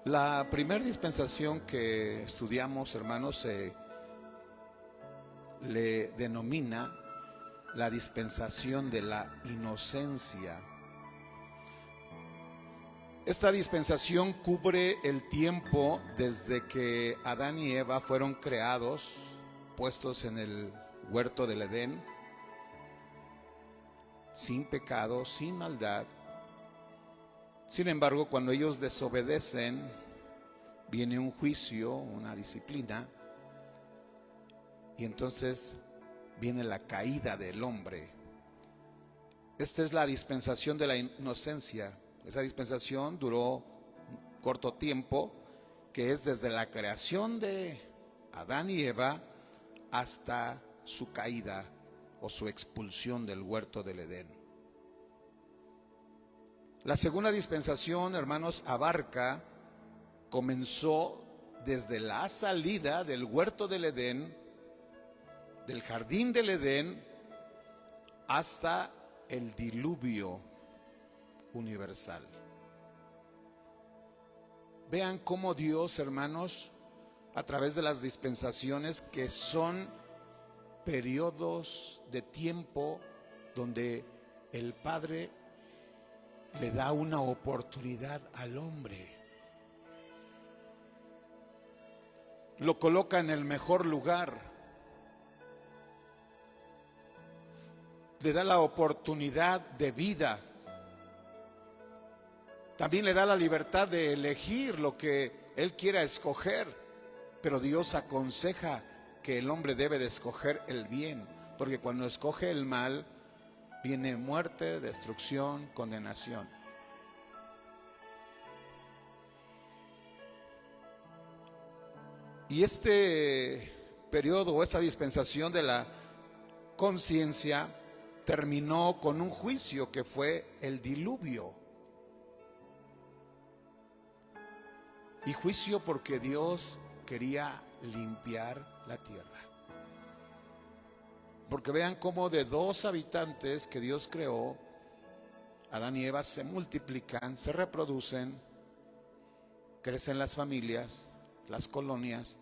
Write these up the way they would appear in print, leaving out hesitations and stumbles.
La primera dispensación que estudiamos, hermanos, se le denomina la dispensación de la inocencia. Esta dispensación cubre el tiempo desde que Adán y Eva fueron creados, puestos en el huerto del Edén, sin pecado, sin maldad. Sin embargo, cuando ellos desobedecen, viene un juicio, una disciplina, y entonces viene la caída del hombre. Esta es la dispensación de la inocencia. Esa dispensación duró un corto tiempo, que es desde la creación de Adán y Eva hasta su caída o su expulsión del huerto del Edén. La segunda dispensación, hermanos, comenzó desde la salida del huerto del Edén, del jardín del Edén, hasta el diluvio universal. Vean cómo Dios, hermanos, a través de las dispensaciones, que son periodos de tiempo donde el Padre le da una oportunidad al hombre, lo coloca en el mejor lugar, le da la oportunidad de vida, también le da la libertad de elegir lo que él quiera escoger, pero Dios aconseja que el hombre debe de escoger el bien, porque cuando escoge el mal viene muerte, destrucción, condenación. Y este periodo o esta dispensación de la conciencia terminó con un juicio que fue el diluvio. Y juicio porque Dios quería limpiar la tierra. Porque vean cómo de dos habitantes que Dios creó, Adán y Eva, se multiplican, se reproducen, crecen las familias, las colonias,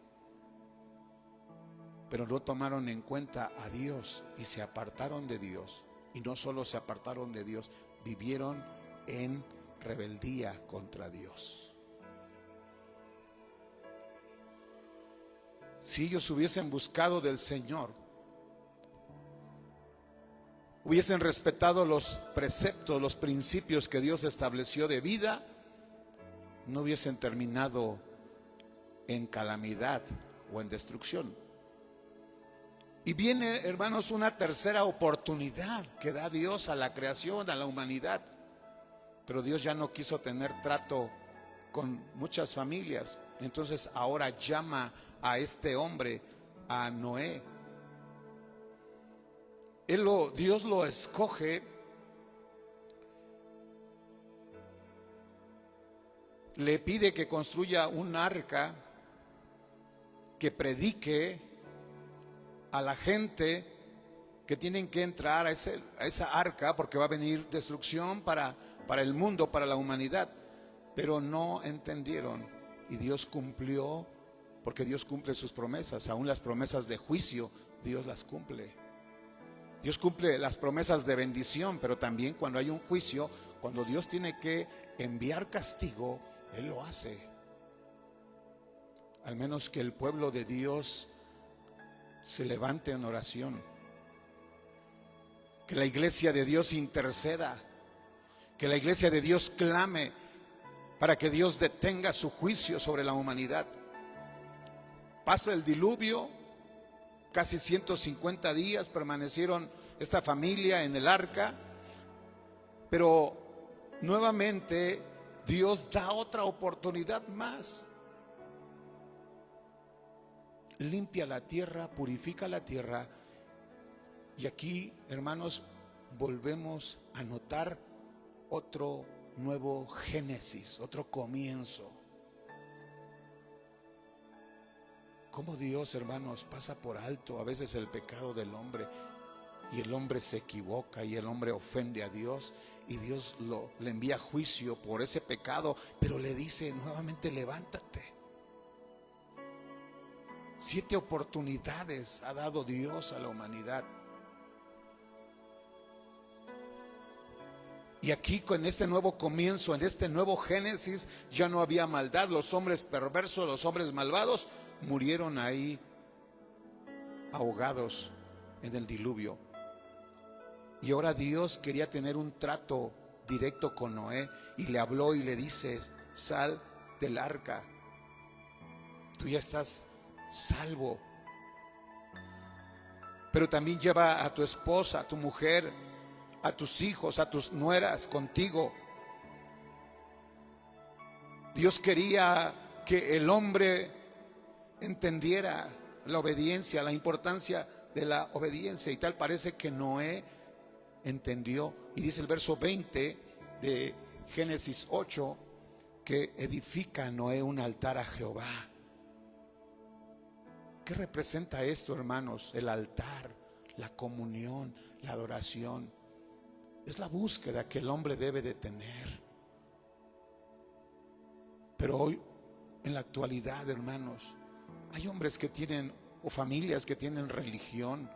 pero no tomaron en cuenta a Dios y se apartaron de Dios. Y no solo se apartaron de Dios, vivieron en rebeldía contra Dios. Si ellos hubiesen buscado del Señor, hubiesen respetado los preceptos, los principios que Dios estableció de vida, no hubiesen terminado en calamidad o en destrucción. Y viene, hermanos, una tercera oportunidad que da Dios a la creación, a la humanidad. Pero Dios ya no quiso tener trato con muchas familias. Entonces ahora llama a este hombre, a Noé. Dios lo escoge, le pide que construya un arca, que predique a la gente que tienen que entrar a esa arca, porque va a venir destrucción para el mundo, para la humanidad. Pero no entendieron, y Dios cumplió, porque Dios cumple sus promesas. Aún las promesas de juicio, Dios las cumple. Dios cumple las promesas de bendición, pero también cuando hay un juicio, cuando Dios tiene que enviar castigo, Él lo hace. Al menos que el pueblo de Dios se levante en oración, que la iglesia de Dios interceda, que la iglesia de Dios clame para que Dios detenga su juicio sobre la humanidad. Pasa el diluvio, casi 150 días permanecieron esta familia en el arca, pero nuevamente Dios da otra oportunidad más. Limpia la tierra, purifica la tierra. Y aquí, hermanos, volvemos a notar otro nuevo génesis, otro comienzo. Cómo Dios, hermanos, pasa por alto a veces el pecado del hombre y el hombre se equivoca y el hombre ofende a Dios y Dios le envía juicio por ese pecado, pero le dice nuevamente: levántate. 7 oportunidades ha dado Dios a la humanidad. Y aquí, con este nuevo comienzo, en este nuevo Génesis, ya no había maldad. Los hombres perversos, los hombres malvados murieron ahí ahogados en el diluvio. Y ahora Dios quería tener un trato directo con Noé y le habló y le dice: sal del arca, tú ya estás salvo, pero también lleva a tu esposa, a tu mujer, a tus hijos, a tus nueras contigo. Dios quería que el hombre entendiera la obediencia, la importancia de la obediencia, y tal parece que Noé entendió. Y dice el verso 20 de Génesis 8 que edifica Noé un altar a Jehová. ¿Qué representa esto, hermanos? El altar, la comunión, la adoración. Es la búsqueda que el hombre debe de tener. Pero hoy, en la actualidad, hermanos, hay hombres que tienen, o familias que tienen religión,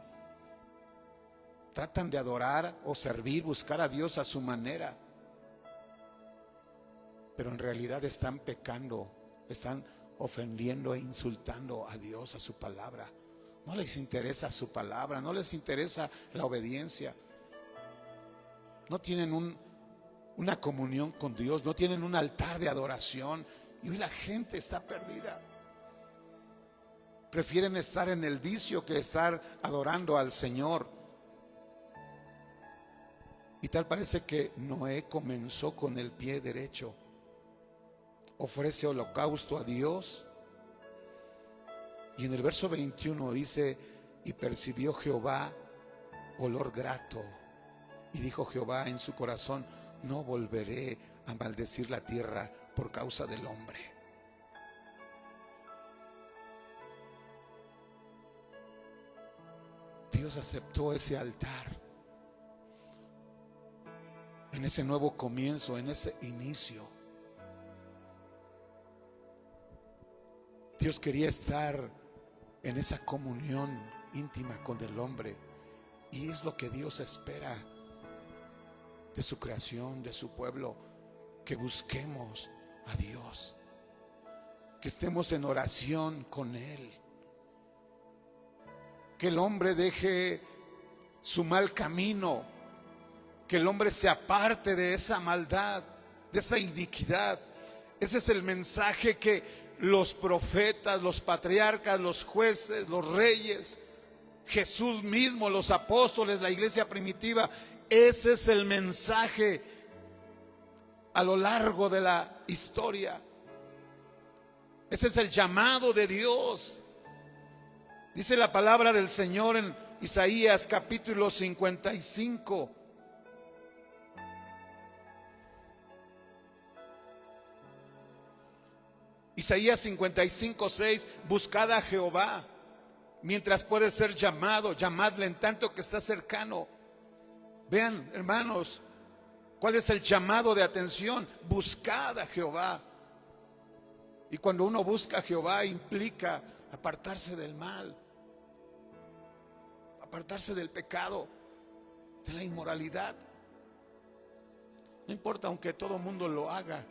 tratan de adorar o servir, buscar a Dios a su manera, pero en realidad están pecando, están ofendiendo e insultando a Dios, a su palabra. No les interesa su palabra, no les interesa la obediencia. No tienen una comunión con Dios, no tienen un altar de adoración. Y hoy la gente está perdida. Prefieren estar en el vicio que estar adorando al Señor. Y tal parece que Noé comenzó con el pie derecho. Ofrece holocausto a Dios. Y en el verso 21 dice: y percibió Jehová olor grato. Y dijo Jehová en su corazón: no volveré a maldecir la tierra por causa del hombre. Dios aceptó ese altar en ese nuevo comienzo, en ese inicio. Dios quería estar en esa comunión íntima con el hombre, y es lo que Dios espera de su creación, de su pueblo, que busquemos a Dios, que estemos en oración con Él, que el hombre deje su mal camino, que el hombre se aparte de esa maldad, de esa iniquidad. Ese es el mensaje que los profetas, los patriarcas, los jueces, los reyes, Jesús mismo, los apóstoles, la iglesia primitiva, ese es el mensaje a lo largo de la historia. Ese es el llamado de Dios. Dice la palabra del Señor en Isaías capítulo 55. Isaías 55:6: buscad a Jehová mientras puede ser llamado, llamadle en tanto que está cercano. Vean, hermanos, cuál es el llamado de atención: buscad a Jehová. Y cuando uno busca a Jehová, implica apartarse del mal, apartarse del pecado, de la inmoralidad. No importa, aunque todo el mundo lo haga,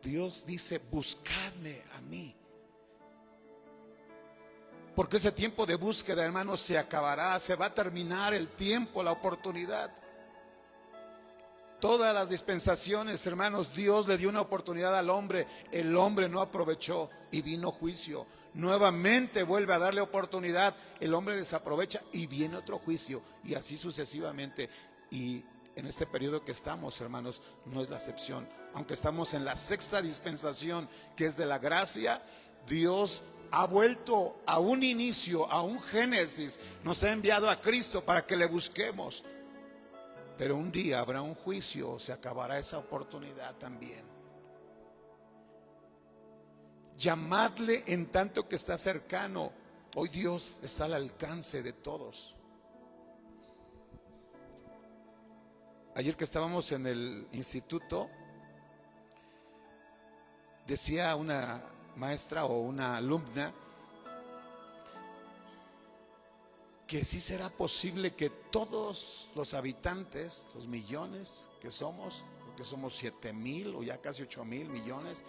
Dios dice: buscadme a mí. Porque ese tiempo de búsqueda, hermanos, se acabará, se va a terminar el tiempo, la oportunidad. Todas las dispensaciones, hermanos, Dios le dio una oportunidad al hombre. El hombre no aprovechó y vino juicio. Nuevamente vuelve a darle oportunidad, el hombre desaprovecha y viene otro juicio, y así sucesivamente. Y en este periodo que estamos, hermanos, no es la excepción. Aunque estamos en la sexta dispensación, que es de la gracia, Dios ha vuelto a un inicio, a un génesis. Nos ha enviado a Cristo para que le busquemos. Pero un día habrá un juicio, se acabará esa oportunidad también. Llamadle en tanto que está cercano. Hoy Dios está al alcance de todos. Ayer que estábamos en el instituto, decía una maestra o una alumna que sí será posible que todos los habitantes, los millones que somos, porque somos 7,000 o ya casi 8,000 millones,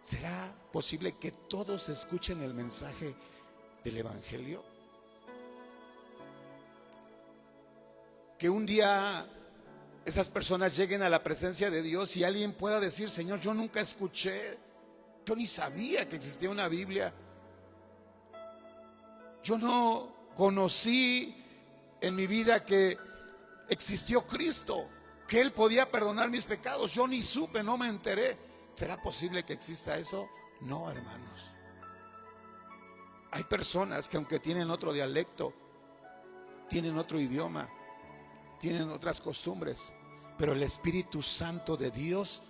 ¿será posible que todos escuchen el mensaje del Evangelio? Que un día esas personas lleguen a la presencia de Dios y alguien pueda decir: Señor, yo nunca escuché, yo ni sabía que existía una Biblia, yo no conocí en mi vida que existió Cristo, que Él podía perdonar mis pecados, yo ni supe, no me enteré. ¿Será posible que exista eso? No, hermanos. Hay personas que aunque tienen otro dialecto, tienen otro idioma, tienen otras costumbres, pero el Espíritu Santo de Dios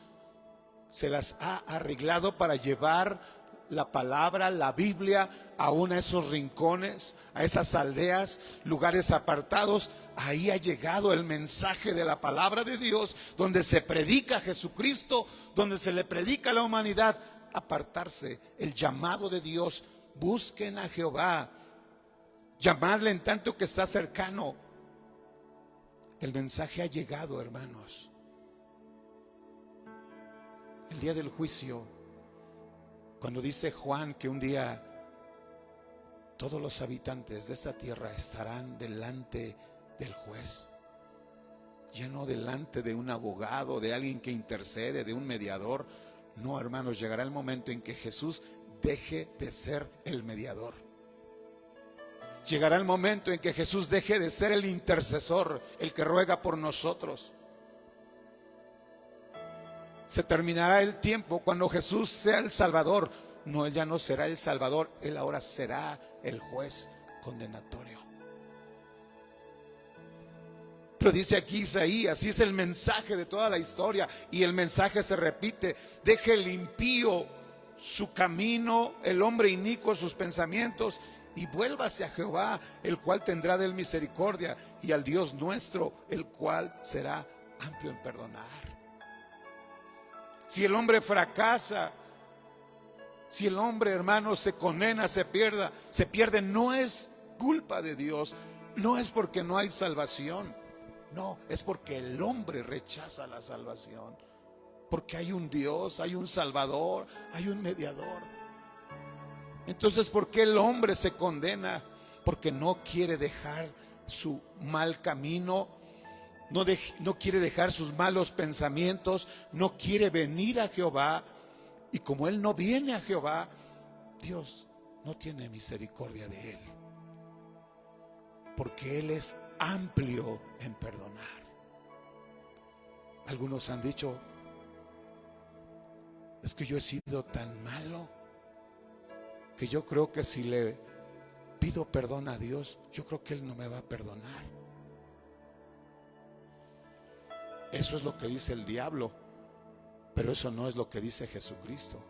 se las ha arreglado para llevar la palabra, la Biblia, aún a esos rincones, a esas aldeas, lugares apartados. Ahí ha llegado el mensaje de la palabra de Dios, donde se predica a Jesucristo, donde se le predica a la humanidad. Apartarse, el llamado de Dios: busquen a Jehová, llamadle en tanto que está cercano. El mensaje ha llegado, hermanos. El día del juicio, cuando dice Juan que un día todos los habitantes de esta tierra estarán delante del juez, ya no delante de un abogado, de alguien que intercede, de un mediador. No, hermanos, llegará el momento en que Jesús deje de ser el mediador. Llegará el momento en que Jesús deje de ser el intercesor, el que ruega por nosotros. Se terminará el tiempo cuando Jesús sea el Salvador. No, Él ya no será el Salvador, Él ahora será el juez condenatorio. Pero dice aquí Isaías, así es el mensaje de toda la historia, y el mensaje se repite: deje el impío su camino, el hombre inicuo sus pensamientos, y vuélvase a Jehová, el cual tendrá de él misericordia, y al Dios nuestro, el cual será amplio en perdonar. Si el hombre fracasa, si el hombre, hermano, se condena, se pierde, no es culpa de Dios, no es porque no hay salvación, no, es porque el hombre rechaza la salvación, porque hay un Dios, hay un Salvador, hay un mediador. Entonces, ¿por qué el hombre se condena? Porque no quiere dejar su mal camino, no quiere dejar sus malos pensamientos, no quiere venir a Jehová. Y como él no viene a Jehová, Dios no tiene misericordia de él, porque Él es amplio en perdonar. Algunos han dicho: es que yo he sido tan malo que yo creo que si le pido perdón a Dios, yo creo que Él no me va a perdonar. Eso es lo que dice el diablo, pero eso no es lo que dice Jesucristo.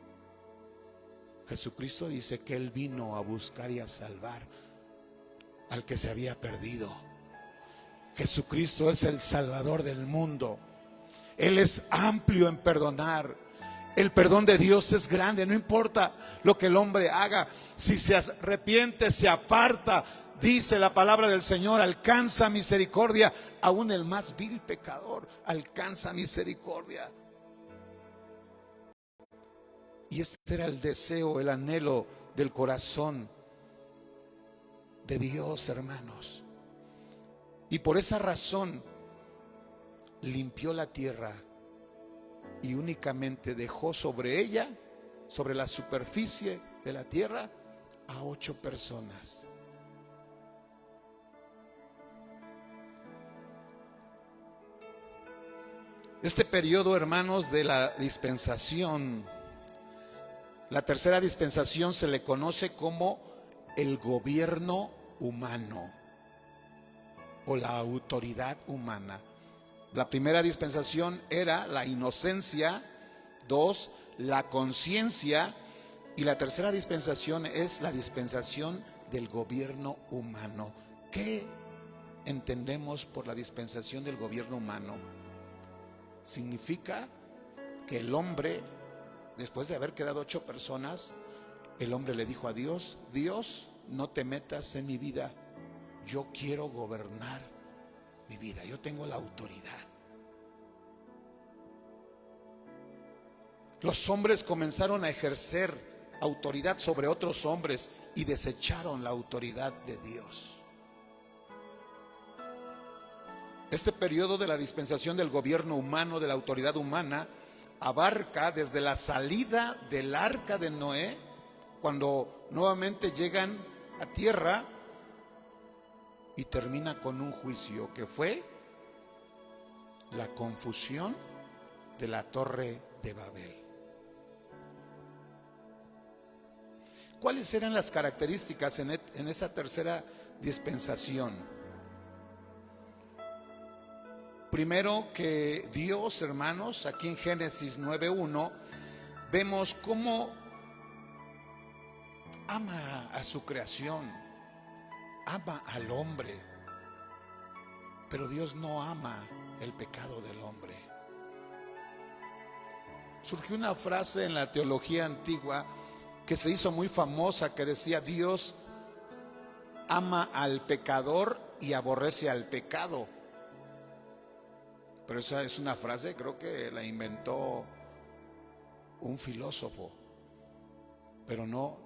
Jesucristo dice que Él vino a buscar y a salvar al que se había perdido. Jesucristo es el Salvador del mundo. Él es amplio en perdonar. El perdón de Dios es grande, no importa lo que el hombre haga. Si se arrepiente, se aparta, dice la palabra del Señor, alcanza misericordia. Aún el más vil pecador alcanza misericordia. Y este era el deseo, el anhelo del corazón de Dios, hermanos. Y por esa razón limpió la tierra y únicamente dejó sobre ella, sobre la superficie de la tierra, a 8 personas. Este periodo, hermanos, de la dispensación, la tercera dispensación, se le conoce como el gobierno humano o la autoridad humana. La primera dispensación era la inocencia, 2, la conciencia, y la tercera dispensación es la dispensación del gobierno humano. ¿Qué entendemos por la dispensación del gobierno humano, significa que el hombre, después de haber quedado 8 personas, el hombre le dijo a Dios: Dios, no te metas en mi vida, yo quiero gobernar mi vida, yo tengo la autoridad. Los hombres comenzaron a ejercer autoridad sobre otros hombres y desecharon la autoridad de Dios. Este periodo de la dispensación del gobierno humano, de la autoridad humana, abarca desde la salida del arca de Noé, cuando nuevamente llegan a tierra, y termina con un juicio que fue la confusión de la Torre de Babel. ¿Cuáles eran las características en esta tercera dispensación? Primero, que Dios, hermanos, aquí en Génesis 9:1, vemos cómo ama a su creación, ama al hombre, pero Dios no ama el pecado del hombre. Surgió una frase en la teología antigua que se hizo muy famosa, que decía: Dios ama al pecador y aborrece al pecado. Pero esa es una frase, creo que la inventó un filósofo, pero no.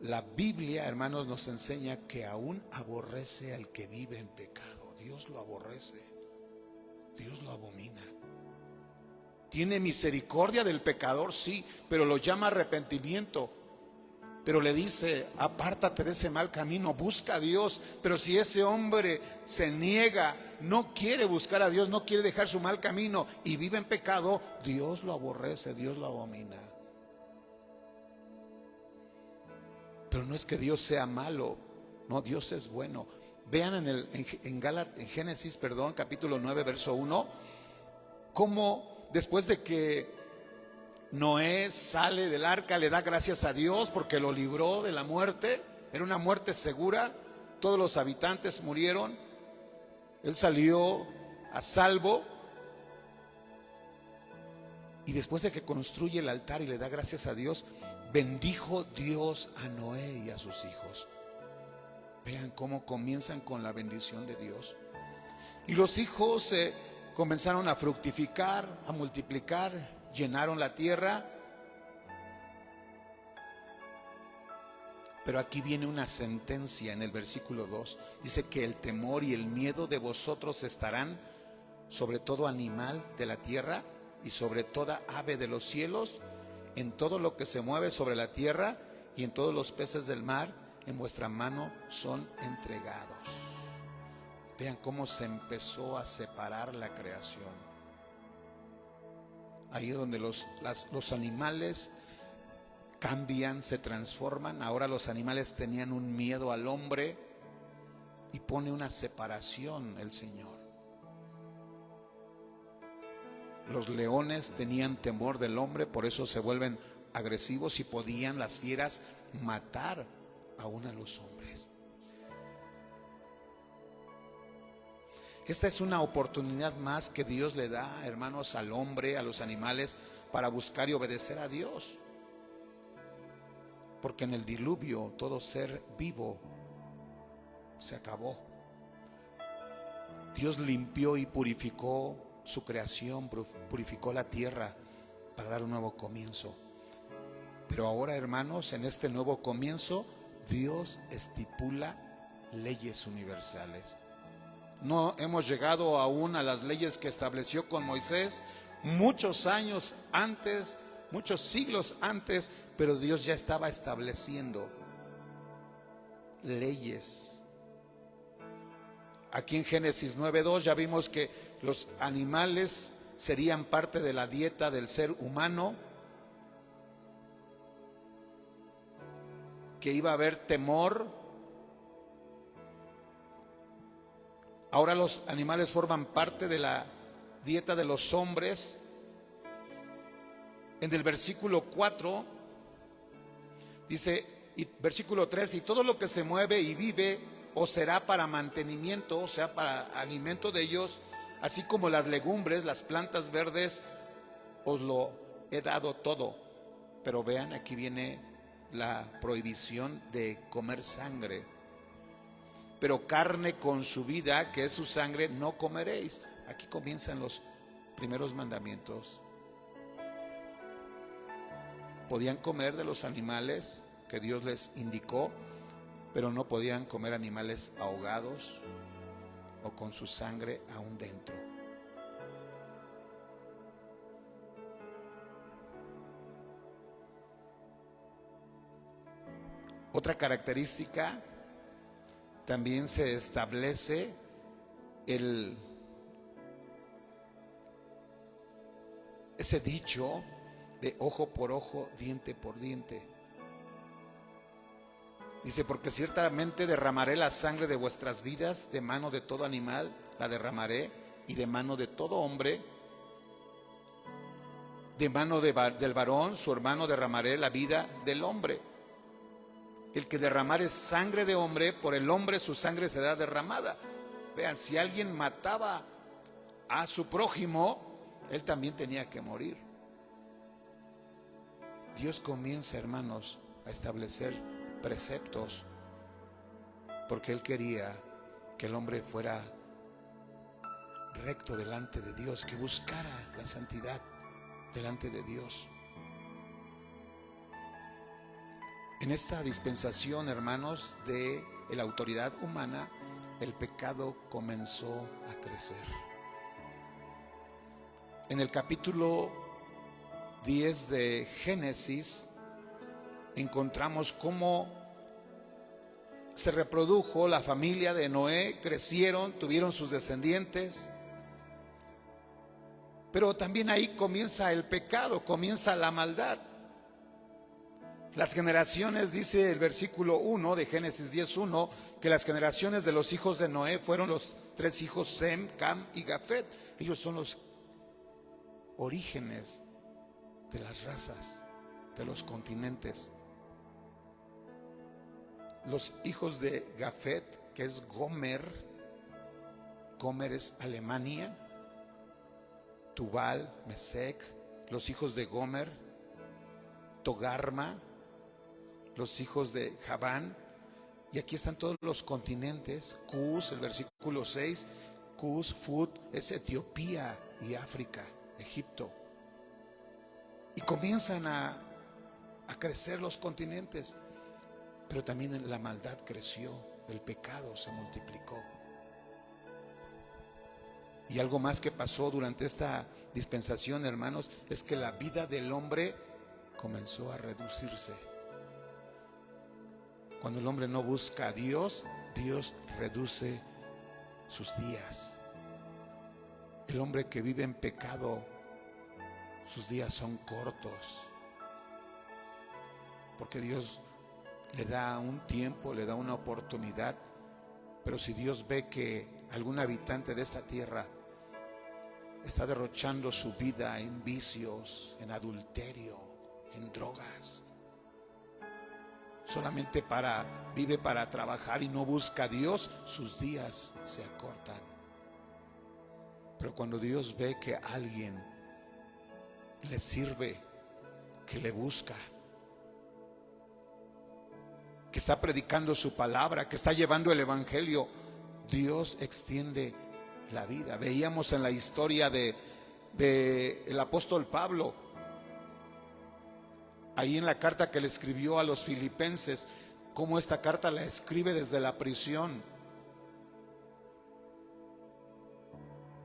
La Biblia, hermanos, nos enseña que aún aborrece al que vive en pecado. Dios lo aborrece, Dios lo abomina. Tiene misericordia del pecador, sí, pero lo llama arrepentimiento. Pero le dice: apártate de ese mal camino, busca a Dios. Pero si ese hombre se niega, no quiere buscar a Dios, no quiere dejar su mal camino y vive en pecado, Dios lo aborrece, Dios lo abomina. Pero no es que Dios sea malo, no, Dios es bueno. Vean en Génesis, capítulo 9, verso 1, cómo después de que Noé sale del arca, le da gracias a Dios porque lo libró de la muerte. Era una muerte segura, todos los habitantes murieron, él salió a salvo. Y después de que construye el altar y le da gracias a Dios, bendijo Dios a Noé y a sus hijos. Vean cómo comienzan con la bendición de Dios. Y los hijos comenzaron a fructificar, a multiplicar, llenaron la tierra. Pero aquí viene una sentencia en el versículo 2. Dice que el temor y el miedo de vosotros estarán sobre todo animal de la tierra y sobre toda ave de los cielos, en todo lo que se mueve sobre la tierra y en todos los peces del mar, en vuestra mano son entregados. Vean cómo se empezó a separar la creación. Ahí donde los animales cambian, se transforman. Ahora los animales tenían un miedo al hombre y pone una separación el Señor. Los leones tenían temor del hombre, por eso se vuelven agresivos, y podían las fieras matar aún a los hombres. Esta es una oportunidad más que Dios le da, hermanos, al hombre, a los animales, para buscar y obedecer a Dios. Porque en el diluvio todo ser vivo se acabó. Dios limpió y purificó su creación, purificó la tierra para dar un nuevo comienzo. Pero ahora, hermanos, en este nuevo comienzo, Dios estipula leyes universales. No hemos llegado aún a las leyes que estableció con Moisés muchos años antes, muchos siglos antes, pero Dios ya estaba estableciendo leyes. Aquí en Génesis 9:2 ya vimos que los animales serían parte de la dieta del ser humano, que iba a haber temor. Ahora los animales forman parte de la dieta de los hombres. En el versículo 4 dice, y versículo 3, y todo lo que se mueve y vive os será para mantenimiento, o sea, para alimento de ellos, así como las legumbres, las plantas verdes, os lo he dado todo. Pero vean, aquí viene la prohibición de comer sangre. Pero carne con su vida, que es su sangre, no comeréis. Aquí comienzan los primeros mandamientos. Podían comer de los animales que Dios les indicó, pero no podían comer animales ahogados o con su sangre aún dentro. Otra característica, también se establece ese dicho de ojo por ojo, diente por diente. Dice, porque ciertamente derramaré la sangre de vuestras vidas, de mano de todo animal la derramaré, y de mano de todo hombre, de mano del varón, su hermano, derramaré la vida del hombre. El que derramare sangre de hombre, por el hombre su sangre será derramada. Vean, si alguien mataba a su prójimo, él también tenía que morir. Dios comienza, hermanos, a establecer preceptos porque Él quería que el hombre fuera recto delante de Dios, que buscara la santidad delante de Dios. En esta dispensación, hermanos, de la autoridad humana, el pecado comenzó a crecer. En el capítulo 10 de Génesis encontramos cómo se reprodujo la familia de Noé, crecieron, tuvieron sus descendientes, pero también ahí comienza el pecado, comienza la maldad. Las generaciones, dice el versículo 1 de Génesis 10:1, que las generaciones de los hijos de Noé fueron los 3 hijos Sem, Cam y Jafet. Ellos son los orígenes de las razas, de los continentes. Los hijos de Jafet, que es Gomer. Gomer es Alemania. Tubal, Mesec. Los hijos de Gomer, Togarma. Los hijos de Javán. Y aquí están todos los continentes. Cus, el versículo 6. Cus, Fut, es Etiopía y África, Egipto. Y comienzan a crecer los continentes. Pero también la maldad creció, el pecado se multiplicó. Y algo más que pasó durante esta dispensación, hermanos, es que la vida del hombre comenzó a reducirse. Cuando el hombre no busca a Dios, Dios reduce sus días. El hombre que vive en pecado, sus días son cortos, porque Dios le da un tiempo, le da una oportunidad. Pero si Dios ve que algún habitante de esta tierra está derrochando su vida en vicios, en adulterio, en drogas, solamente vive para trabajar y no busca a Dios, sus días se acortan. Pero cuando Dios ve que alguien le sirve, que le busca, que está predicando su palabra, que está llevando el evangelio, Dios extiende la vida. Veíamos en la historia de el apóstol Pablo, ahí en la carta que le escribió a los filipenses, cómo esta carta la escribe desde la prisión.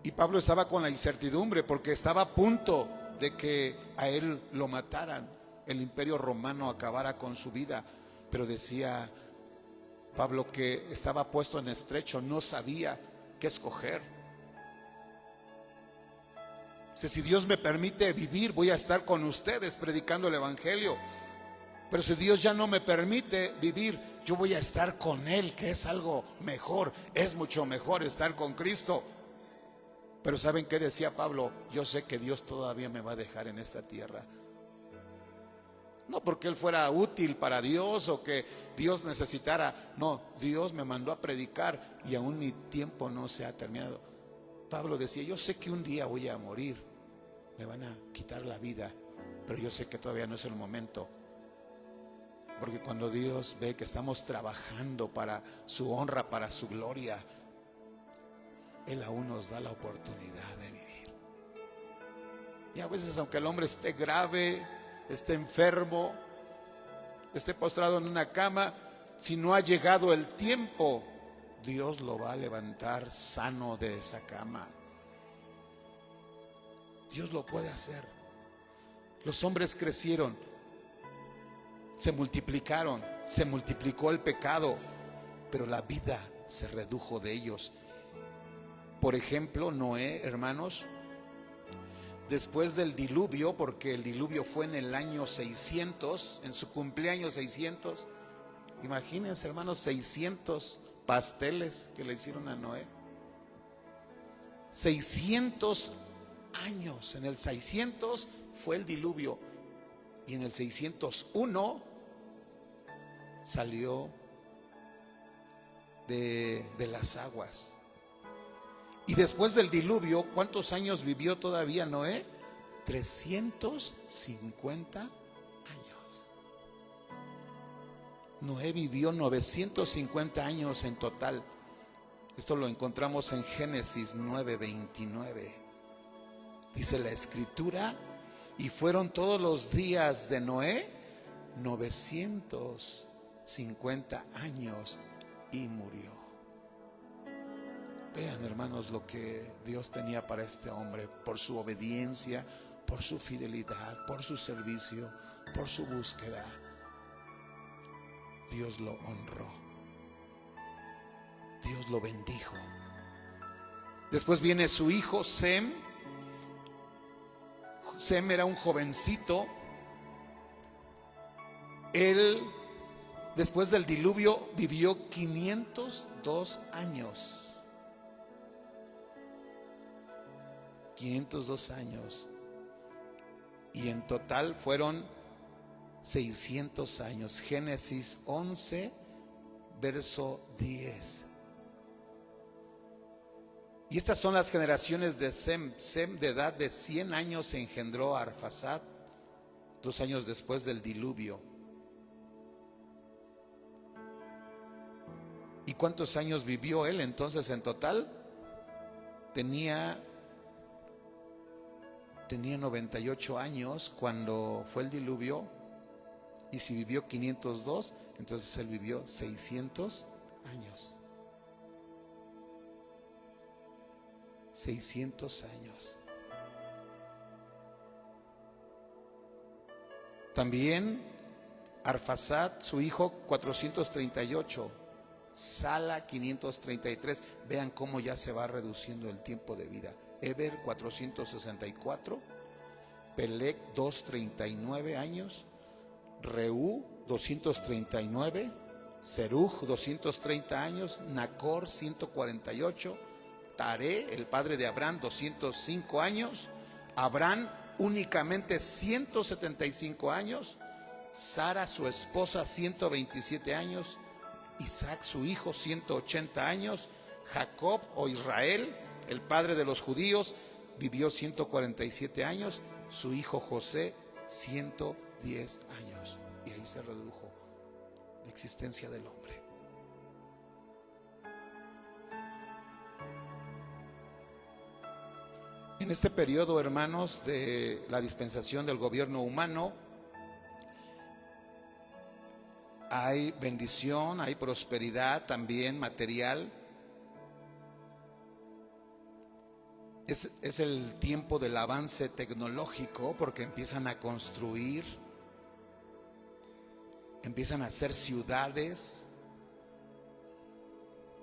Y Pablo estaba con la incertidumbre porque estaba a punto de que a él lo mataran, el imperio romano acabara con su vida. Pero decía Pablo que estaba puesto en estrecho, no sabía qué escoger. Si Dios me permite vivir, voy a estar con ustedes predicando el evangelio. Pero si Dios ya no me permite vivir, yo voy a estar con Él, que es algo mejor. Es mucho mejor estar con Cristo. Pero ¿saben qué decía Pablo? Yo sé que Dios todavía me va a dejar en esta tierra. No porque él fuera útil para Dios o que Dios necesitara. No, Dios me mandó a predicar y aún mi tiempo no se ha terminado. Pablo decía, yo sé que un día voy a morir, me van a quitar la vida, pero yo sé que todavía no es el momento. Porque cuando Dios ve que estamos trabajando para su honra, para su gloria, Él aún nos da la oportunidad de vivir. Y a veces, aunque el hombre esté grave, esté enfermo, esté postrado en una cama, si no ha llegado el tiempo, Dios lo va a levantar sano de esa cama. Dios lo puede hacer. Los hombres crecieron, se multiplicaron, se multiplicó el pecado, pero la vida se redujo de ellos. Por ejemplo, Noé, hermanos, después del diluvio, porque el diluvio fue en el año 600, en su cumpleaños 600, imagínense, hermanos, 600 pasteles que le hicieron a Noé. 600 años, en el 600 fue el diluvio y en el 601 salió de las aguas. Y después del diluvio, ¿cuántos años vivió todavía Noé? 350 años. Noé vivió 950 años en total. Esto lo encontramos en Génesis 9:29. Dice la escritura, y fueron todos los días de Noé 950 años y murió. Vean, hermanos, lo que Dios tenía para este hombre, por su obediencia, por su fidelidad, por su servicio, por su búsqueda. Dios lo honró, Dios lo bendijo. Después viene su hijo Sem. Sem era un jovencito. Él, después del diluvio, vivió 502 años. 502 años. Y en total fueron 600 años. Génesis 11, verso 10. Y estas son las generaciones de Sem. Sem, de edad de 100 años, engendró a Arfaxad 2 años después del diluvio. ¿Y cuántos años vivió él entonces en total? Tenía 98 años cuando fue el diluvio. Y si vivió 502, entonces él vivió 600 años. 600 años. También Arfaxad, su hijo, 438. Sala, 533. Vean cómo ya se va reduciendo el tiempo de vida. Eber, 464. Peleg, 239 años. Reú, 239. Serug, 230 años. Nacor, 148. Taré, el padre de Abraham, 205 años. Abraham, únicamente 175 años. Sara, su esposa, 127 años. Isaac, su hijo, 180 años. Jacob o Israel, el padre de los judíos, vivió 147 años. Su hijo José, 110 años. Y ahí se redujo la existencia del hombre. En este periodo, hermanos, de la dispensación del gobierno humano, hay bendición, hay prosperidad también material. Es el tiempo del avance tecnológico, porque empiezan a construir, empiezan a hacer ciudades.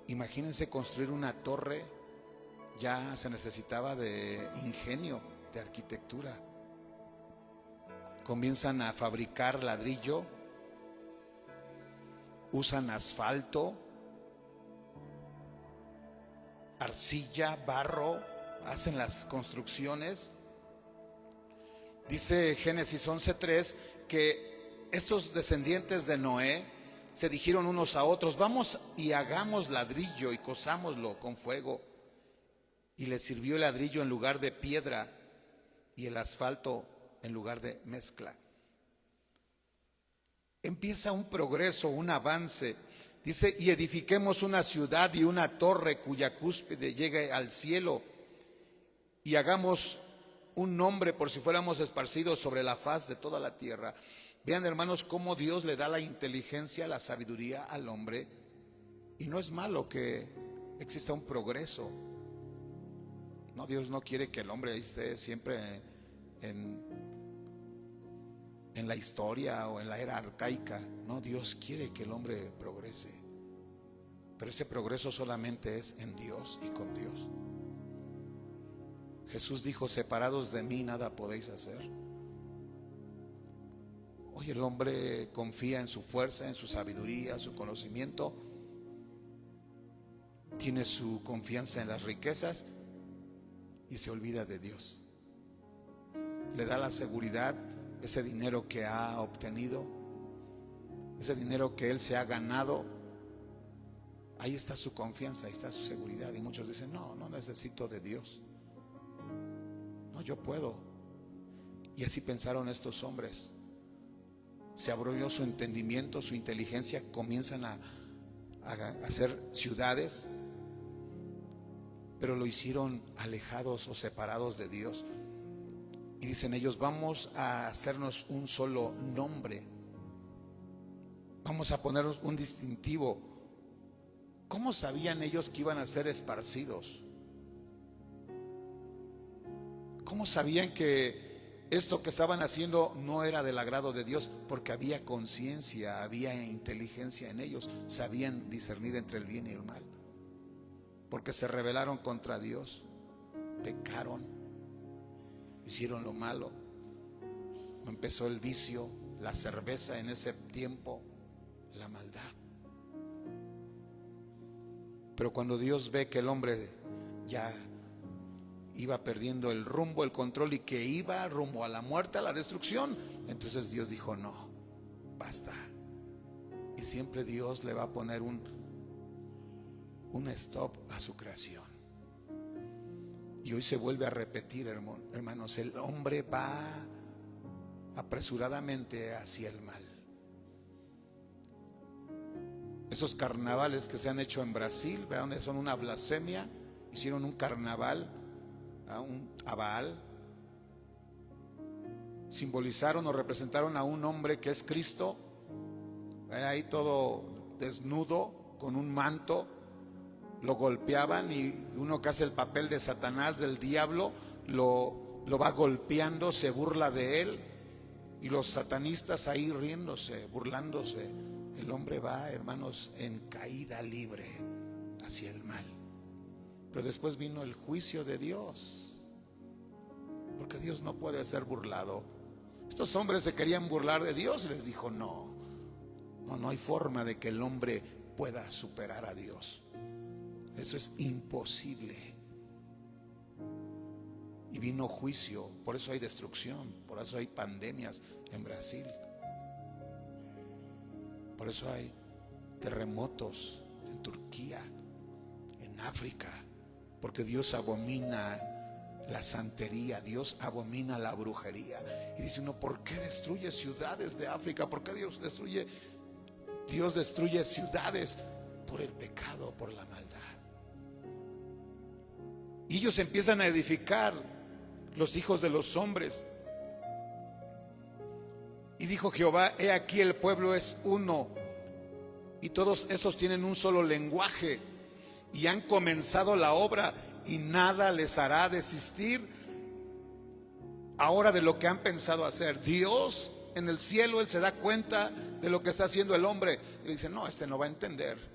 Imagínense construir una torre, ya se necesitaba de ingenio, de arquitectura. Comienzan a fabricar ladrillo, usan asfalto, arcilla, barro, hacen las construcciones. Dice Génesis 11:3 que estos descendientes de Noé se dijeron unos a otros: vamos y hagamos ladrillo y cozámoslo con fuego. Y les sirvió el ladrillo en lugar de piedra y el asfalto en lugar de mezcla. Empieza un progreso, un avance. Dice: y edifiquemos una ciudad y una torre cuya cúspide llegue al cielo, y hagamos un nombre por si fuéramos esparcidos sobre la faz de toda la tierra. Vean, hermanos, cómo Dios le da la inteligencia, la sabiduría al hombre. Y no es malo que exista un progreso. No, Dios no quiere que el hombre esté siempre en la historia o en la era arcaica. No, Dios quiere que el hombre progrese. Pero ese progreso solamente es en Dios y con Dios. Jesús dijo: separados de mí nada podéis hacer. Hoy el hombre confía en su fuerza, en su sabiduría, su conocimiento. Tiene su confianza en las riquezas y se olvida de Dios. Le da la seguridad, ese dinero que ha obtenido, ese dinero que él se ha ganado. Ahí está su confianza, ahí está su seguridad. Y muchos dicen: no, no necesito de Dios. No, yo puedo. Y así pensaron estos hombres. Se abrió su entendimiento, su inteligencia. Comienzan a hacer ciudades, pero lo hicieron alejados o separados de Dios. Y dicen ellos: vamos a hacernos un solo nombre, vamos a ponernos un distintivo. ¿Cómo sabían ellos que iban a ser esparcidos? ¿Cómo sabían que esto que estaban haciendo no era del agrado de Dios? Porque había conciencia, había inteligencia en ellos. Sabían discernir entre el bien y el mal. Porque se rebelaron contra Dios, pecaron, hicieron lo malo. Empezó el vicio, la cerveza en ese tiempo, la maldad. Pero cuando Dios ve que el hombre ya iba perdiendo el rumbo, el control, y que iba rumbo a la muerte, a la destrucción, entonces Dios dijo: no, basta. Y siempre Dios le va a poner un stop a su creación. Y hoy se vuelve a repetir, hermanos, el hombre va apresuradamente hacia el mal. Esos carnavales que se han hecho en Brasil, ¿verdad?, son una blasfemia. Hicieron un carnaval a Baal. Simbolizaron o representaron a un hombre que es Cristo, ahí todo desnudo, con un manto. Lo golpeaban, y uno que hace el papel de Satanás, del diablo, lo va golpeando, se burla de él. Y los satanistas ahí riéndose, burlándose. El hombre va, hermanos, en caída libre hacia el mal. Pero después vino el juicio de Dios, porque Dios no puede ser burlado. Estos hombres se querían burlar de Dios y les dijo: no hay forma de que el hombre pueda superar a Dios. Eso es imposible. Y vino juicio. Por eso hay destrucción, por eso hay pandemias en Brasil, por eso hay terremotos en Turquía, en África. Porque Dios abomina la santería, Dios abomina la brujería. Y dice uno: ¿por qué destruye ciudades de África? ¿Por qué Dios destruye ciudades? Por el pecado, por la maldad. Y ellos empiezan a edificar, los hijos de los hombres. Y dijo Jehová: he aquí el pueblo es uno, y todos estos tienen un solo lenguaje, y han comenzado la obra, y nada les hará desistir ahora de lo que han pensado hacer. Dios en el cielo, Él se da cuenta de lo que está haciendo el hombre, y dice: no, este no va a entender.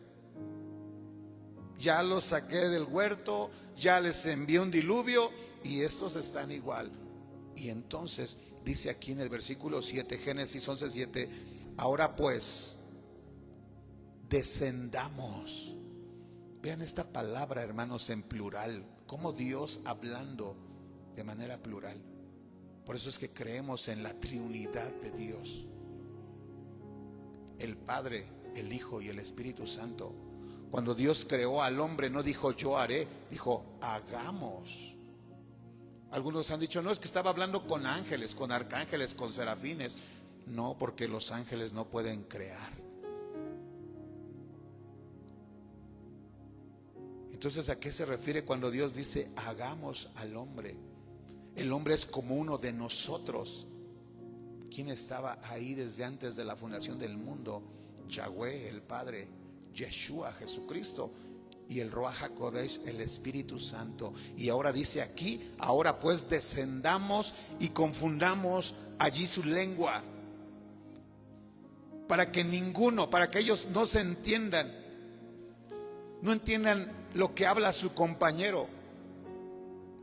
Ya los saqué del huerto, ya les envié un diluvio, y estos están igual. Y entonces dice aquí en el versículo 7, Génesis 11:7: ahora pues, descendamos. Vean esta palabra, hermanos, en plural, como Dios hablando de manera plural. Por eso es que creemos en la triunidad de Dios. el Padre, el Hijo y el Espíritu Santo. Cuando Dios creó al hombre no dijo yo haré, dijo hagamos. Algunos han dicho no, es que estaba hablando con ángeles, con arcángeles, con serafines. No, porque los ángeles no pueden crear. Entonces, ¿a qué se refiere cuando Dios dice hagamos al hombre? El hombre es como uno de nosotros. ¿Quién estaba ahí desde antes de la fundación del mundo? Yahweh, el Padre, Yeshua, Jesucristo, y el Ruach HaKodesh, el Espíritu Santo. Y ahora dice aquí, ahora pues descendamos y confundamos allí su lengua, para que ninguno, para que ellos no se entiendan, no entiendan lo que habla su compañero.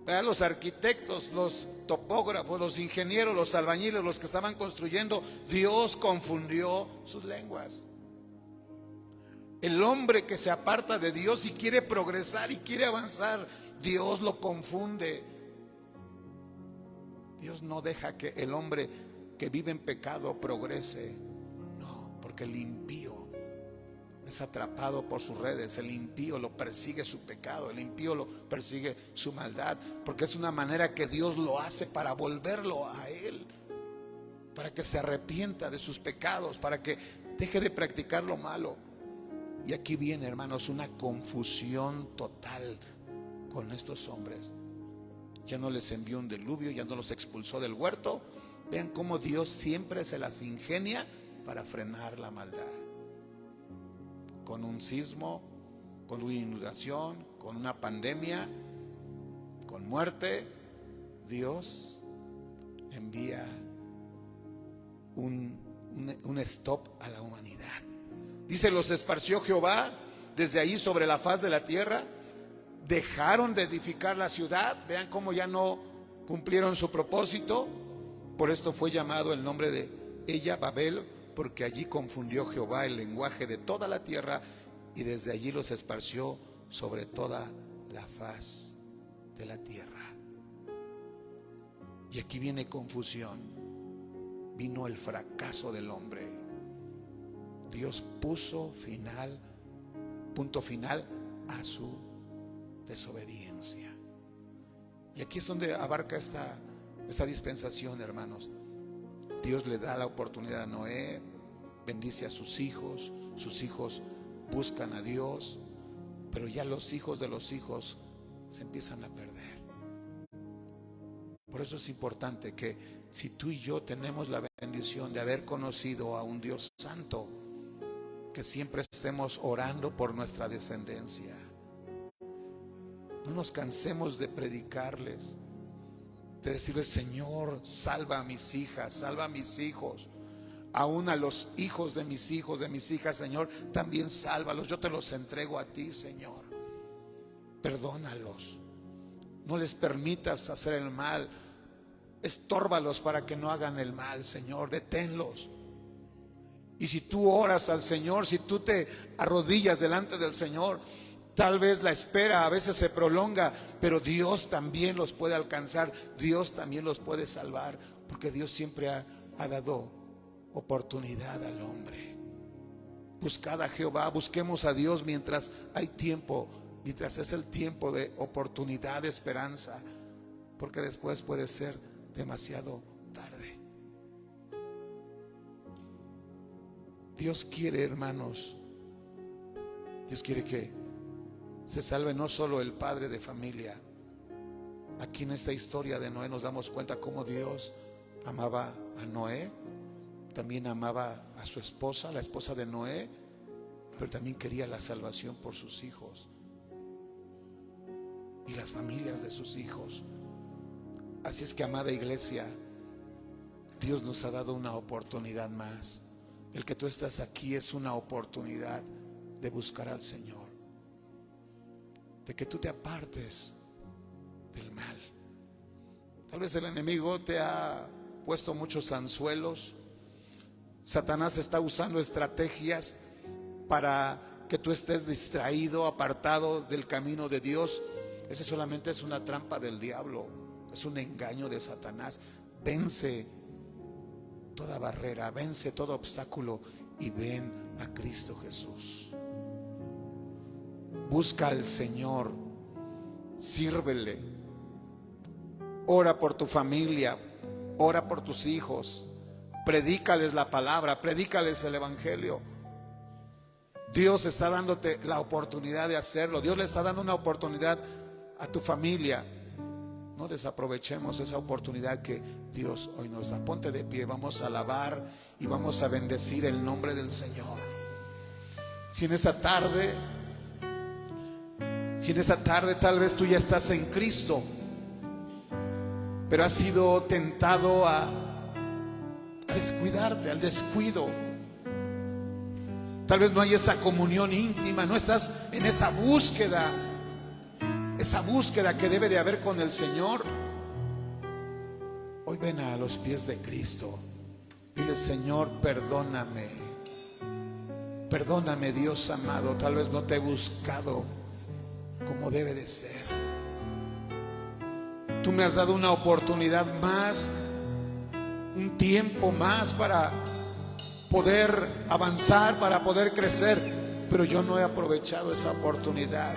¿Verdad? Los arquitectos, los topógrafos, los ingenieros, los albañiles, los que estaban construyendo, Dios confundió sus lenguas. El hombre que se aparta de Dios y quiere progresar y quiere avanzar, Dios lo confunde. Dios no deja que el hombre que vive en pecado progrese. No, porque el impío es atrapado por sus redes. El impío lo persigue su pecado, el impío lo persigue su maldad, porque es una manera que Dios lo hace para volverlo a Él, para que se arrepienta de sus pecados, para que deje de practicar lo malo. Y aquí viene, hermanos, una confusión total con estos hombres. Ya no les envió un diluvio, ya no los expulsó del huerto. Vean cómo Dios siempre se las ingenia para frenar la maldad. Con un sismo, con una inundación, con una pandemia, con muerte, Dios envía un stop a la humanidad. Dice, los esparció Jehová desde ahí sobre la faz de la tierra. Dejaron de edificar la ciudad. Vean cómo ya no cumplieron su propósito. Por esto fue llamado el nombre de ella Babel, porque allí confundió Jehová el lenguaje de toda la tierra, y desde allí los esparció sobre toda la faz de la tierra. Y aquí viene confusión. Vino el fracaso del hombre. Dios puso punto final a su desobediencia. Y aquí es donde abarca esta dispensación, hermanos. Dios le da la oportunidad a Noé, bendice a sus hijos buscan a Dios, pero ya los hijos de los hijos se empiezan a perder. Por eso es importante que si tú y yo tenemos la bendición de haber conocido a un Dios santo, que siempre estemos orando por nuestra descendencia. No nos cansemos de predicarles, de decirles, Señor, salva a mis hijas, salva a mis hijos, aún a los hijos de mis hijas, Señor, también sálvalos. Yo te los entrego a ti, Señor. Perdónalos, no les permitas hacer el mal, estórbalos para que no hagan el mal, Señor, deténlos. Y si tú oras al Señor, si tú te arrodillas delante del Señor, tal vez la espera a veces se prolonga, pero Dios también los puede alcanzar, Dios también los puede salvar, porque Dios siempre ha dado oportunidad al hombre. Buscad a Jehová, busquemos a Dios mientras hay tiempo, mientras es el tiempo de oportunidad, de esperanza, porque después puede ser demasiado tarde. Dios quiere, hermanos, Dios quiere que se salve no solo el padre de familia. Aquí en esta historia de Noé nos damos cuenta cómo Dios amaba a Noé, también amaba a su esposa, la esposa de Noé, pero también quería la salvación por sus hijos y las familias de sus hijos. Así es que, amada iglesia, Dios nos ha dado una oportunidad más. El que tú estás aquí es una oportunidad de buscar al Señor, de que tú te apartes del mal. Tal vez el enemigo te ha puesto muchos anzuelos. Satanás está usando estrategias para que tú estés distraído, apartado del camino de Dios. Ese solamente es una trampa del diablo, es un engaño de Satanás. Vence toda barrera, vence todo obstáculo y ven a Cristo Jesús. Busca al Señor, sírvele, ora por tu familia, ora por tus hijos, predícales la palabra, predícales el evangelio. Dios está dándote la oportunidad de hacerlo. Dios le está dando una oportunidad a tu familia. No desaprovechemos esa oportunidad que Dios hoy nos da. Ponte de pie, vamos a alabar y vamos a bendecir el nombre del Señor. Si en esta tarde tal vez tú ya estás en Cristo, pero has sido tentado a descuidarte, al descuido. Tal vez no hay esa comunión íntima, no estás en esa búsqueda que debe de haber con el Señor. Hoy ven a los pies de Cristo. Dile: Señor, perdóname. Perdóname, Dios amado. Tal vez no te he buscado como debe de ser. Tú me has dado una oportunidad más, un tiempo más para poder avanzar, para poder crecer, pero yo no he aprovechado esa oportunidad.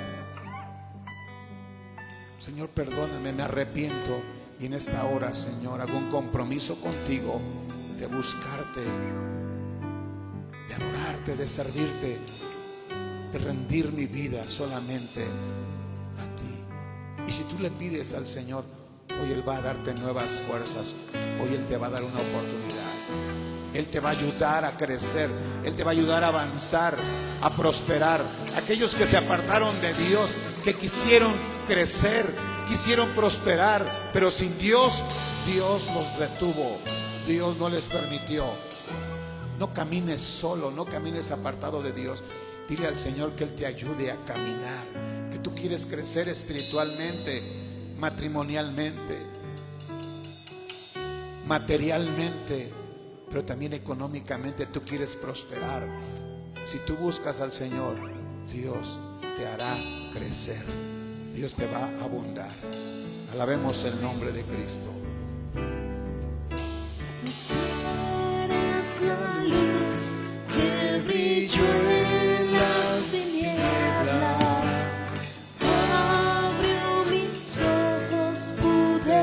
Señor, perdóname, me arrepiento. Y en esta hora, Señor, hago un compromiso contigo de buscarte, de adorarte, de servirte, de rendir mi vida solamente a ti. Y si tú le pides al Señor, hoy Él va a darte nuevas fuerzas. Hoy Él te va a dar una oportunidad. Él te va a ayudar a crecer. Él te va a ayudar a avanzar, a prosperar. Aquellos que se apartaron de Dios, que quisieron crecer, quisieron prosperar, pero sin Dios, Dios los retuvo. Dios no les permitió. No camines solo, no camines apartado de Dios. Dile al Señor que Él te ayude a caminar, que tú quieres crecer espiritualmente, matrimonialmente, materialmente, pero también económicamente. Tú quieres prosperar. Si tú buscas al Señor, Dios te hará crecer. Dios te va a abundar. Alabemos el nombre de Cristo. Tú eres la luz que brilló en las tinieblas. Abrió mis ojos, pude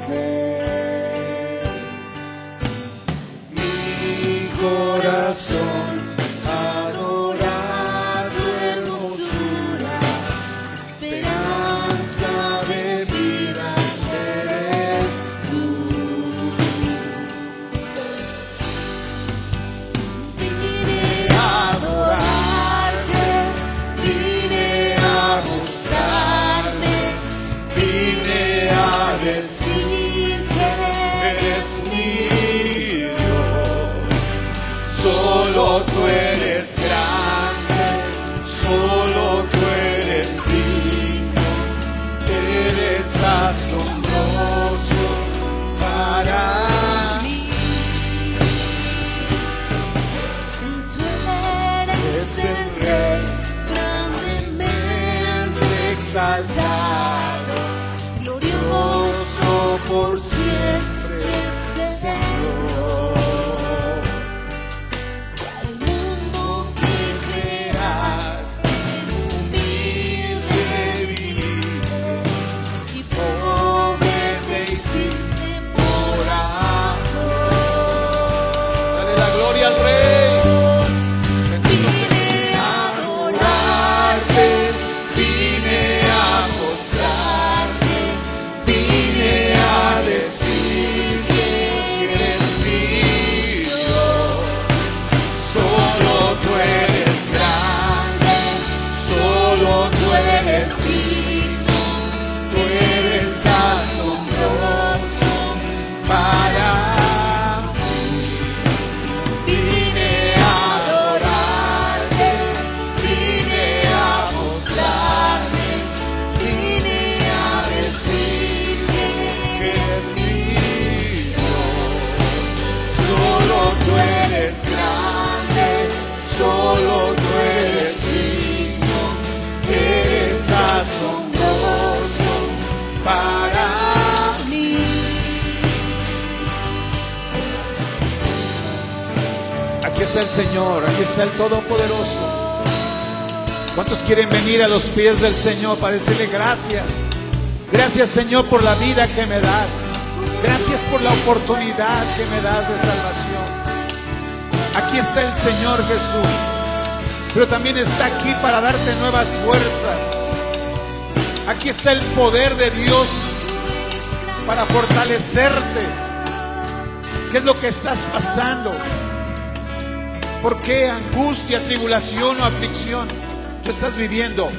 ver. Mi corazón adora tu hermosura. Esperanza de vida eres tú. Vine a adorarte, vine a mostrarme, vine a decir que eres mi Dios. Solo tú eres grande, solo tú eres digno, eres asombroso para mí. Tú eres el Rey, grandemente exaltado, glorioso por siempre, Señor. El mundo que creas en humilde viviste y pobre te hiciste por amor. Dale la gloria al Rey. Vine a adorarte, vine a mostrarte, vine a decir que eres mi Dios. Solo tú eres grande, solo tú eres digno, tú eres asombroso para mí. Vine Aquí está el Señor, aquí está el Todopoderoso. ¿Cuántos quieren venir a los pies del Señor para decirle gracias? Gracias, Señor, por la vida que me das. Gracias por la oportunidad que me das de salvación. Aquí está el Señor Jesús, pero también está aquí para darte nuevas fuerzas. Aquí está el poder de Dios para fortalecerte. ¿Qué es lo que estás pasando? ¿Por qué angustia, tribulación o aflicción tú estás viviendo?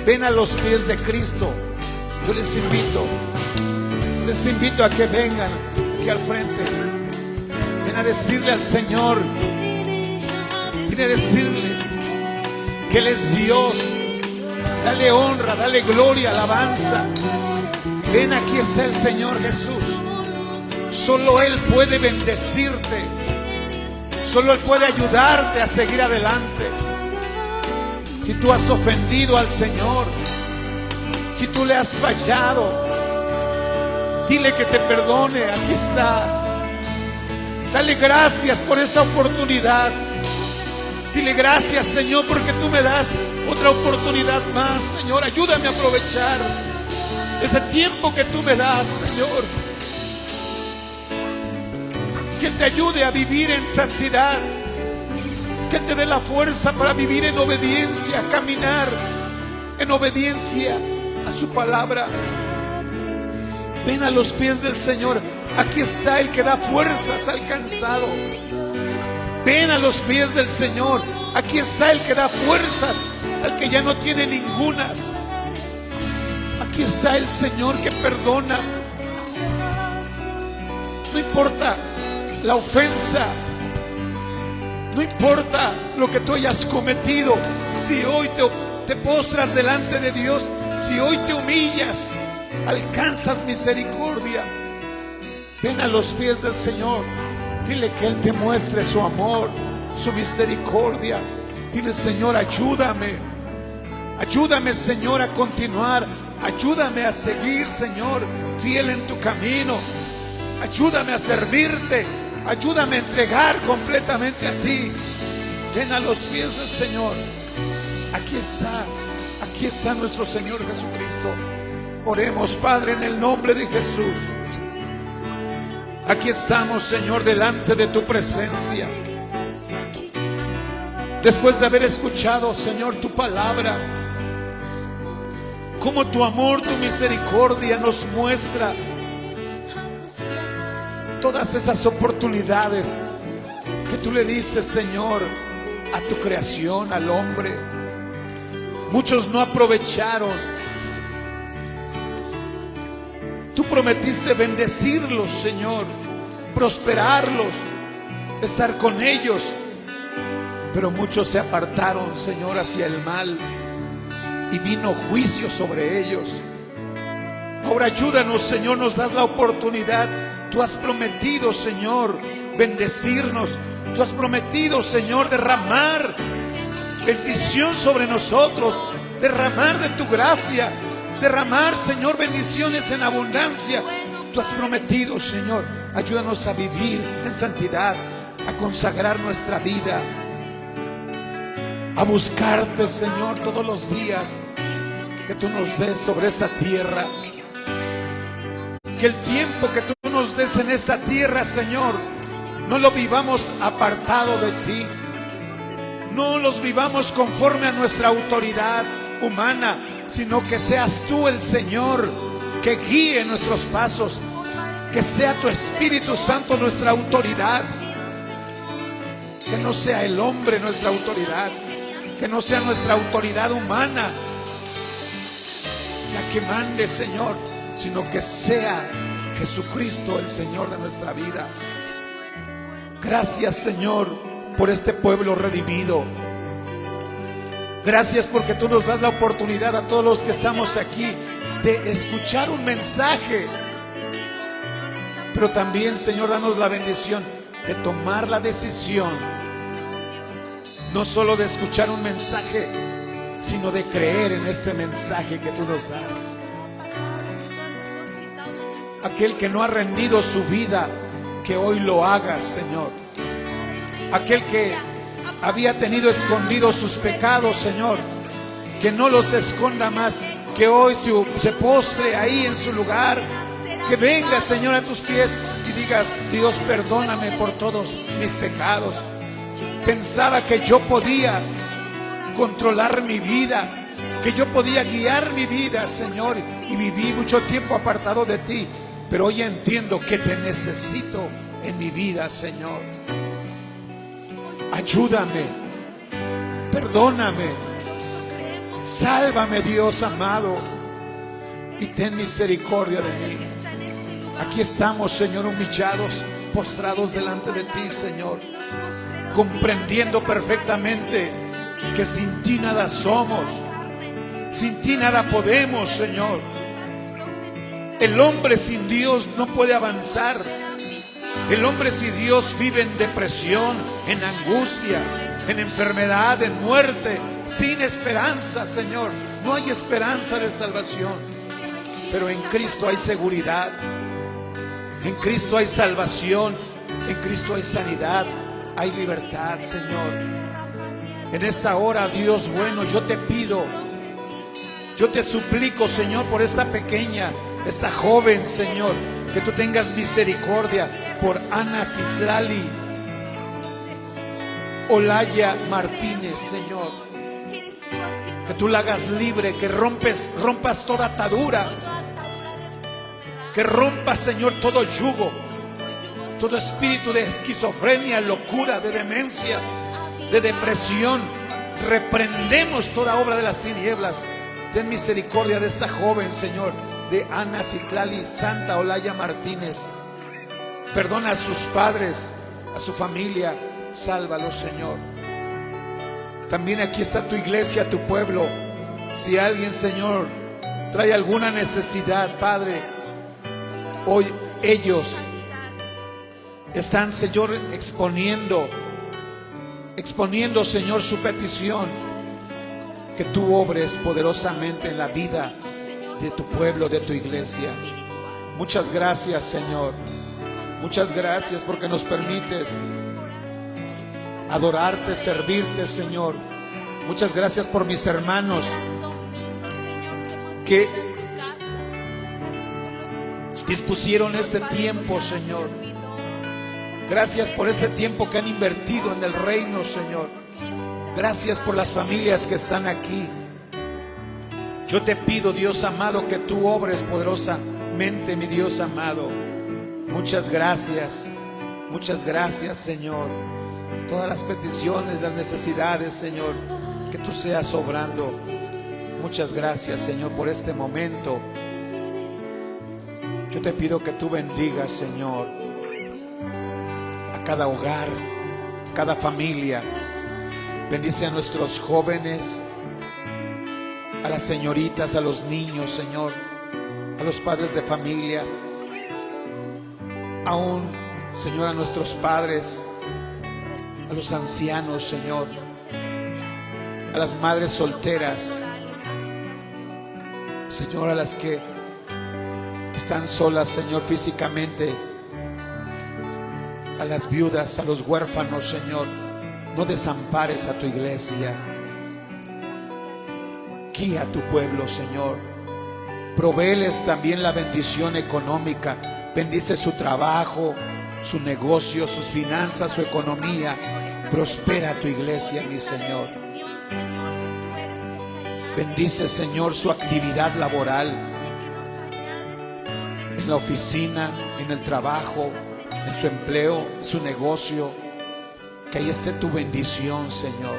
Ven a los pies de Cristo. Yo les invito a que vengan aquí al frente. Ven a decirle al Señor, ven a decirle que Él es Dios. Dale honra, dale gloria, alabanza. Ven, aquí está el Señor Jesús. Solo Él puede bendecirte. Solo Él puede ayudarte a seguir adelante. Si tú has ofendido al Señor, si tú le has fallado, dile que te perdone. Aquí está. Dale gracias por esa oportunidad. Dile gracias, Señor, porque tú me das otra oportunidad más. Señor, ayúdame a aprovechar ese tiempo que tú me das, Señor. Que Él te ayude a vivir en santidad. Que Él te dé la fuerza para vivir en obediencia, caminar en obediencia a su palabra. Ven a los pies del Señor. Aquí está el que da fuerzas al cansado. Ven a los pies del Señor. Aquí está el que da fuerzas al que ya no tiene ningunas. Aquí está el Señor que perdona. No importa la ofensa, no importa lo que tú hayas cometido. Si hoy te postras delante de Dios, si hoy te humillas, alcanzas misericordia. Ven a los pies del Señor. Dile que Él te muestre su amor, su misericordia. Dile: Señor, ayúdame. Ayúdame, Señor, a continuar. Ayúdame a seguir, Señor, fiel en tu camino. Ayúdame a servirte. Ayúdame a entregar completamente a ti. Ven a los pies del Señor. Aquí está nuestro Señor Jesucristo. Oremos, Padre, en el nombre de Jesús. Aquí estamos, Señor, delante de tu presencia. Después de haber escuchado, Señor, tu palabra, cómo tu amor, tu misericordia nos muestra todas esas oportunidades que tú le diste, Señor, a tu creación, al hombre. Muchos no aprovecharon. Tú prometiste bendecirlos, Señor, prosperarlos, estar con ellos. Pero muchos se apartaron, Señor, hacia el mal, y vino juicio sobre ellos. Ahora ayúdanos, Señor, nos das la oportunidad. Tú has prometido, Señor, bendecirnos. Tú has prometido, Señor, derramar bendición sobre nosotros, derramar de tu gracia, derramar, Señor, bendiciones en abundancia. Tú has prometido, Señor. Ayúdanos a vivir en santidad, a consagrar nuestra vida, a buscarte, Señor, todos los días que tú nos des sobre esta tierra. Que el tiempo que tú nos des en esta tierra, Señor, no lo vivamos apartado de ti. No los vivamos conforme a nuestra autoridad humana, sino que seas tú el Señor que guíe nuestros pasos. Que sea tu Espíritu Santo nuestra autoridad. Que no sea el hombre nuestra autoridad. Que no sea nuestra autoridad humana la que mande, Señor, sino que sea Jesucristo el Señor de nuestra vida. Gracias, Señor, por este pueblo redimido. Gracias porque tú nos das la oportunidad a todos los que estamos aquí de escuchar un mensaje. Pero también, Señor, danos la bendición de tomar la decisión, no solo de escuchar un mensaje, sino de creer en este mensaje que tú nos das. Aquel que no ha rendido su vida, que hoy lo haga, Señor. Aquel que había tenido escondidos sus pecados, Señor, que no los esconda más, que hoy se postre ahí en su lugar, que venga, Señor, a tus pies y digas: Dios, perdóname por todos mis pecados. Pensaba que yo podía controlar mi vida, que yo podía guiar mi vida, Señor, y viví mucho tiempo apartado de ti, pero hoy entiendo que te necesito en mi vida, Señor. Ayúdame, perdóname, sálvame, Dios amado, y ten misericordia de mí. Aquí estamos, Señor, humillados, postrados delante de ti, Señor, comprendiendo perfectamente que sin ti nada somos, sin ti nada podemos, Señor. El hombre sin Dios no puede avanzar. El hombre sin Dios vive en depresión, en angustia, en enfermedad, en muerte, sin esperanza, Señor. No hay esperanza de salvación. Pero en Cristo hay seguridad, en Cristo hay salvación, en Cristo hay sanidad, hay libertad, Señor. En esta hora, Dios bueno, yo te pido, yo te suplico, Señor, por esta pequeña, esta joven, Señor, que tú tengas misericordia por Ana Citlali Olaya Martínez, Señor. Que tú la hagas libre, que rompas toda atadura, que rompas, Señor, todo yugo, todo espíritu de esquizofrenia, locura, de demencia, de depresión. Reprendemos toda obra de las tinieblas. Ten misericordia de esta joven, Señor, de Ana Citlali Santa Olaya Martínez. Perdona a sus padres, a su familia. Sálvalos, Señor. También aquí está tu iglesia, tu pueblo. Si alguien, Señor, trae alguna necesidad, Padre, hoy ellos están, Señor, exponiendo, Señor, su petición. Que tú obres poderosamente en la vida de tu pueblo, de tu iglesia. Muchas gracias, Señor. Muchas gracias porque nos permites adorarte, servirte, Señor. Muchas gracias por mis hermanos que dispusieron este tiempo, Señor. Gracias por este tiempo que han invertido en el reino, Señor. Gracias por las familias que están aquí. Yo te pido, Dios amado, que tú obres poderosamente, mi Dios amado. Muchas gracias, Señor. Todas las peticiones, las necesidades, Señor, que tú seas obrando. Muchas gracias, Señor, por este momento. Yo te pido que tú bendigas, Señor, a cada hogar, a cada familia. Bendice a nuestros jóvenes, a las señoritas, a los niños, Señor, a los padres de familia, aún, Señor, a nuestros padres, a los ancianos, Señor, a las madres solteras, Señor, a las que están solas, Señor, físicamente, a las viudas, a los huérfanos, Señor. No desampares a tu iglesia. Guía a tu pueblo, Señor. Provéeles también la bendición económica. Bendice su trabajo, su negocio, sus finanzas, su economía. Prospera tu iglesia, mi Señor. Bendice, Señor, su actividad laboral, en la oficina, en el trabajo, en su empleo, en su negocio. Que ahí esté tu bendición, Señor.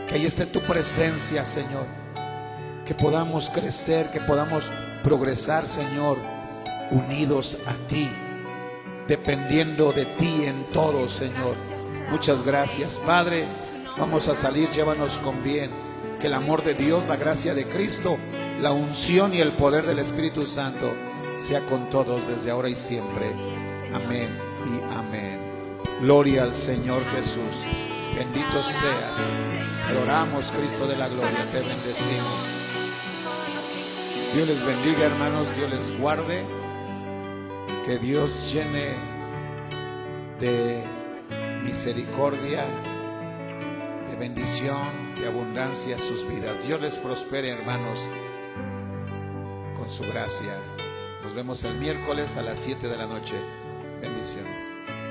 Que ahí esté tu presencia, Señor. Que podamos crecer, que podamos progresar, Señor, unidos a ti, dependiendo de ti en todo, Señor. Muchas gracias, Padre. Vamos a salir, llévanos con bien. Que el amor de Dios, la gracia de Cristo, la unción y el poder del Espíritu Santo sea con todos desde ahora y siempre. Amén y amén. Gloria al Señor Jesús. Bendito sea. Adoramos, Cristo de la gloria. Te bendecimos. Dios les bendiga, hermanos. Dios les guarde. Que Dios llene de misericordia, de bendición, de abundancia a sus vidas. Dios les prospere, hermanos, con su gracia. Nos vemos el miércoles a las 7 de la noche. Bendiciones.